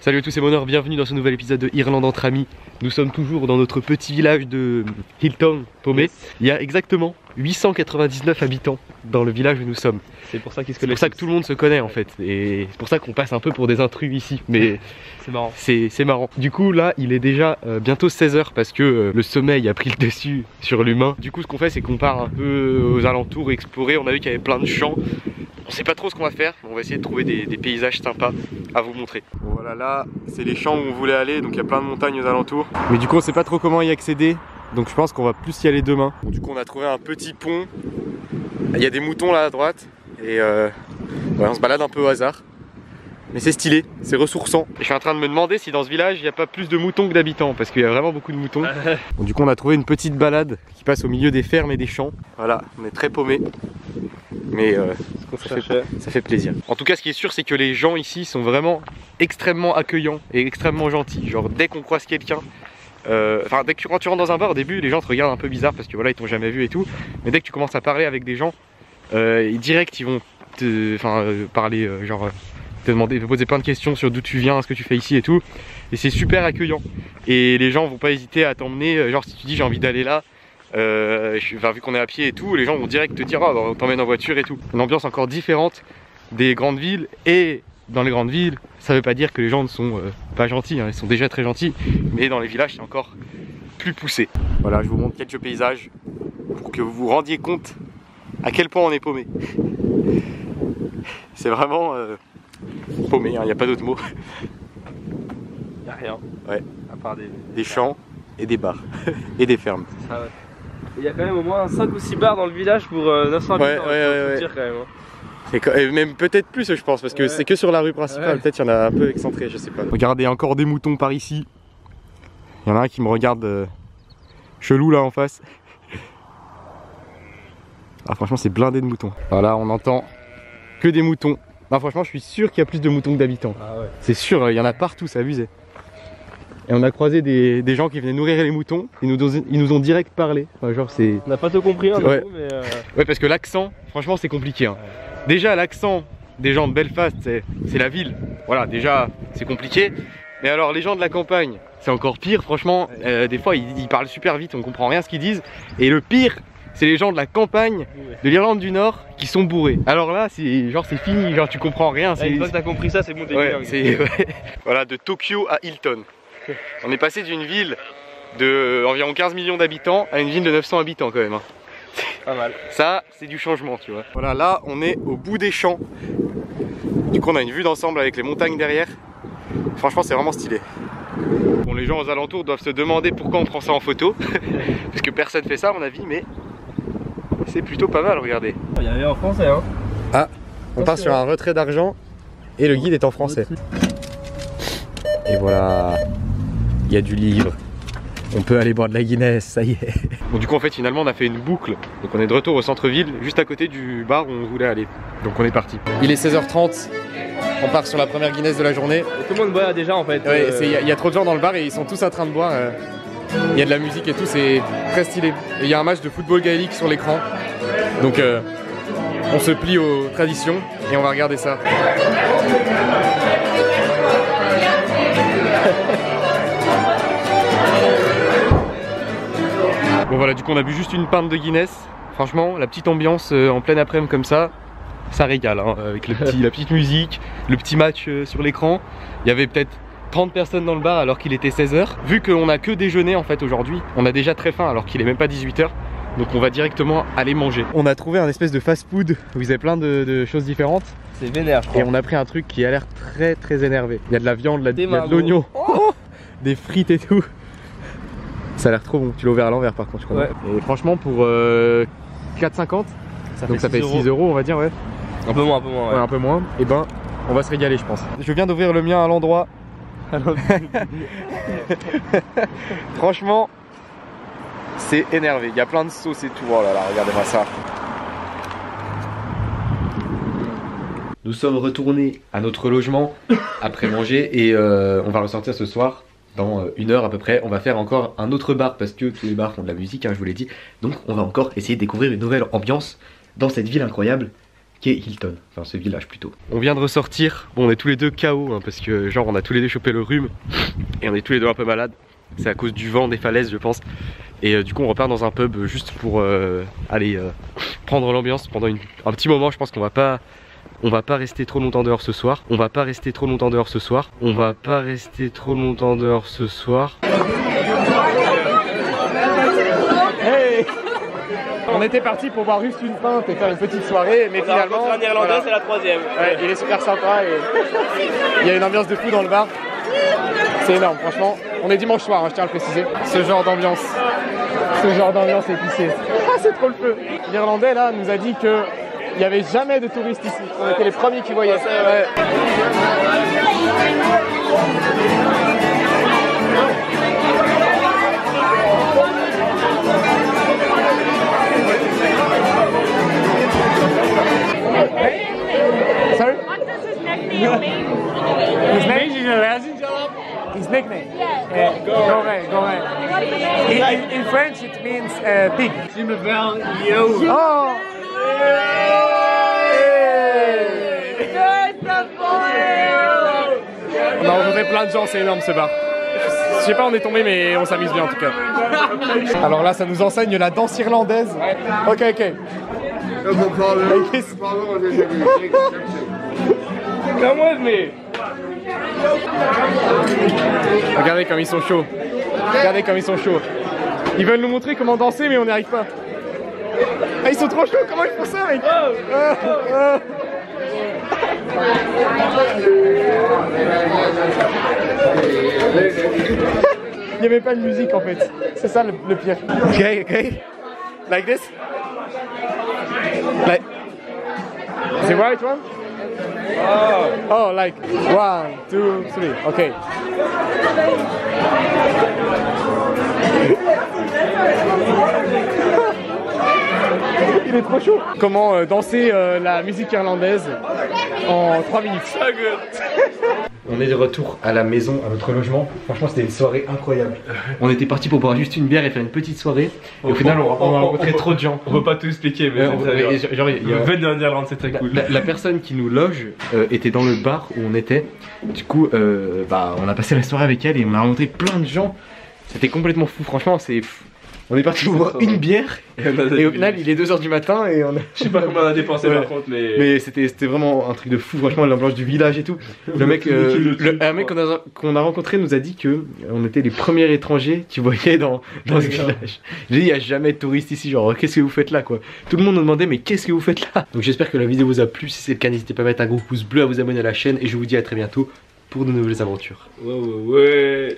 Salut à tous, c'est Bonheur, bienvenue dans ce nouvel épisode de Irlande entre amis. Nous sommes toujours dans notre petit village de Hilltown, paumé. Yes. Il y a exactement 899 habitants dans le village où nous sommes. C'est pour ça qu'ils se connaissent. C'est pour ça que tout le monde se connaît en fait. Et c'est pour ça qu'on passe un peu pour des intrus ici. Mais c'est marrant. C'est marrant. Du coup là, il est déjà bientôt 16 h parce que le sommeil a pris le dessus sur l'humain. Du coup ce qu'on fait c'est qu'on part un peu aux alentours explorer. On a vu qu'il y avait plein de champs. On sait pas trop ce qu'on va faire, mais on va essayer de trouver des paysages sympas à vous montrer. Bon, voilà, là c'est les champs où on voulait aller, donc il y a plein de montagnes aux alentours. Mais du coup on sait pas trop comment y accéder, donc je pense qu'on va plus y aller demain. Bon, du coup on a trouvé un petit pont, il y a des moutons là à droite, et ouais, on se balade un peu au hasard. Mais c'est stylé, c'est ressourçant. Et je suis en train de me demander si dans ce village il n'y a pas plus de moutons que d'habitants, parce qu'il y a vraiment beaucoup de moutons. Bon, du coup on a trouvé une petite balade qui passe au milieu des fermes et des champs. Voilà, on est très paumé. Mais ça fait plaisir. En tout cas ce qui est sûr c'est que les gens ici sont vraiment extrêmement accueillants et extrêmement gentils. Genre dès qu'on croise quelqu'un, enfin dès que quand tu rentres dans un bar au début les gens te regardent un peu bizarre parce que voilà ils t'ont jamais vu et tout. Mais dès que tu commences à parler avec des gens, direct ils vont te parler te demander, te poser plein de questions sur d'où tu viens, ce que tu fais ici et tout. Et c'est super accueillant. Et les gens vont pas hésiter à t'emmener, genre si tu dis j'ai envie d'aller là, vu qu'on est à pied et tout, les gens vont direct te dire oh, bah, on t'emmène en voiture et tout. Une ambiance encore différente des grandes villes, et dans les grandes villes ça veut pas dire que les gens ne sont pas gentils, hein. Ils sont déjà très gentils, mais dans les villages c'est encore plus poussé. Voilà, je vous montre quelques paysages pour que vous vous rendiez compte à quel point on est paumé. C'est vraiment paumé, il n'y a pas d'autre mot. Il n'y a rien. Ouais. À part des champs et des bars et des fermes. Ça, ouais. Il y a quand même au moins 5 ou 6 bars dans le village pour 900 habitants, ouais. Dire quand même. Et même peut-être plus je pense parce que c'est que sur la rue principale, peut-être il y en a un peu excentré, je sais pas. Regardez, encore des moutons par ici. Il y en a un qui me regarde chelou là en face. Ah franchement c'est blindé de moutons. Voilà, on entend que des moutons. Non franchement je suis sûr qu'il y a plus de moutons que d'habitants. Ah ouais. C'est sûr, il y en a partout, c'est abusé. Et on a croisé des gens qui venaient nourrir les moutons, ils nous ont direct parlé. Enfin, genre c'est... On n'a pas tout compris hein, ouais. Coup, mais ouais parce que l'accent, franchement c'est compliqué hein. Ouais. Déjà l'accent des gens de Belfast c'est la ville. Voilà, déjà c'est compliqué. Mais alors les gens de la campagne c'est encore pire franchement. Des fois ils parlent super vite, on comprend rien ce qu'ils disent. Et le pire c'est les gens de la campagne de l'Irlande du Nord qui sont bourrés. Alors là c'est genre c'est fini, genre tu comprends rien. Une fois que t'as compris ça c'est bon, t'es ouais, voilà, de Tokyo à Hilltown. On est passé d'une ville de environ 15 millions d'habitants à une ville de 900 habitants quand même hein. Pas mal. Ça c'est du changement tu vois. Voilà, là on est au bout des champs. Du coup on a une vue d'ensemble avec les montagnes derrière. Franchement c'est vraiment stylé. Bon, les gens aux alentours doivent se demander pourquoi on prend ça en photo. Parce que personne fait ça à mon avis, mais c'est plutôt pas mal, regardez. Il y avait en français hein. Ah, on part sur un retrait d'argent et le guide est en français. Et voilà, il y a du livre. On peut aller boire de la Guinness, ça y est. Bon du coup en fait finalement on a fait une boucle. Donc on est de retour au centre-ville, juste à côté du bar où on voulait aller. Donc on est parti. Il est 16 h 30, on part sur la première Guinness de la journée. Et tout le monde boit déjà en fait. Ouais, il y a trop de gens dans le bar et ils sont tous en train de boire. Il y a de la musique et tout, c'est très stylé. Et il y a un match de football gaélique sur l'écran. Donc on se plie aux traditions et on va regarder ça. Bon voilà, du coup on a bu juste une pinte de Guinness. Franchement la petite ambiance en pleine après-midi comme ça régale hein, avec la petite musique, le petit match sur l'écran. Il y avait peut-être 30 personnes dans le bar alors qu'il était 16 h. Vu qu'on a que déjeuné en fait aujourd'hui, on a déjà très faim alors qu'il est même pas 18 h. Donc on va directement aller manger. On a trouvé un espèce de fast-food où ils avaient plein de choses différentes. C'est vénère je crois. Et on a pris un truc qui a l'air très énervé. Il y a de la viande, il y a de l'oignon, des frites et tout. Ça a l'air trop bon. Tu l'as ouvert à l'envers par contre je crois. Ouais. Et franchement pour 4,50, donc ça fait 6 € on va dire, ouais. Un peu moins, ouais. Ouais, un peu moins. Et ben on va se régaler je pense. Je viens d'ouvrir le mien à l'endroit. Franchement c'est énervé, il y a plein de sauces et tout. Oh là là, regardez-moi ça. Nous sommes retournés à notre logement après manger et on va ressortir ce soir. Dans 1 heure à peu près, on va faire encore un autre bar parce que tous les bars font de la musique, hein, je vous l'ai dit. Donc on va encore essayer de découvrir une nouvelle ambiance dans cette ville incroyable qui est Hilton, enfin ce village plutôt. On vient de ressortir, bon on est tous les deux KO hein, parce que genre on a tous les deux chopé le rhume et on est tous les deux un peu malades. C'est à cause du vent, des falaises je pense. Et du coup on repart dans un pub juste pour aller prendre l'ambiance pendant un petit moment. Je pense qu'on va pas rester trop longtemps dehors ce soir. On va pas rester trop longtemps dehors ce soir. On va pas rester trop longtemps dehors ce soir. Hey, on était parti pour boire juste une pinte et faire une petite soirée, mais finalement un Irlandais, voilà. C'est la troisième. Ouais, il est super sympa et il y a une ambiance de fou dans le bar. C'est énorme, franchement. On est dimanche soir, hein, je tiens à le préciser. Ce genre d'ambiance épicée. Ah, c'est trop le feu. L'Irlandais là nous a dit que il n'y avait jamais de touristes ici. On était les premiers qui voyaient. Ouais. Sorry? What does his nickname mean? His name is his nickname. Yeah. Go away. What's the name? In French it means pig. Oh! On a rencontré plein de gens, c'est énorme ce bar. Je sais pas, on est tombé mais on s'amuse bien en tout cas. Alors là ça nous enseigne la danse irlandaise. Ok. Come with me. Regardez comme ils sont chauds. Ils veulent nous montrer comment danser mais on n'y arrive pas. Ah ils sont trop chauds, comment ils font ça mec? Il n'y avait pas de musique en fait. C'est ça le pire. Ok. Like this? Like... The right one? Oh, like 1, 2, 3. Ok. Il est trop chaud. Comment danser la musique irlandaise en 3 minutes. So good. On est de retour à la maison, à notre logement. Franchement c'était une soirée incroyable. On était parti pour boire juste une bière et faire une petite soirée. Et au final on a rencontré trop de gens. On peut pas tout expliquer mais le vin d'Irlande c'est très cool. La personne qui nous loge était dans le bar où on était. Du coup on a passé la soirée avec elle et on a rencontré plein de gens. C'était complètement fou, franchement c'est fou. On est parti pour boire une bière et au final il est 2 h du matin et on a... Je sais pas combien on a dépensé par contre mais c'était vraiment un truc de fou, franchement l'ambiance du village et tout. Le mec, un mec qu'on a rencontré nous a dit que on était les premiers étrangers qui voyaient dans ce village. J'ai dit il n'y a jamais de touristes ici, genre qu'est-ce que vous faites là quoi. Tout le monde nous demandait mais qu'est-ce que vous faites là. Donc j'espère que la vidéo vous a plu, si c'est le cas n'hésitez pas à mettre un gros pouce bleu, à vous abonner à la chaîne et je vous dis à très bientôt pour de nouvelles aventures. Ouais.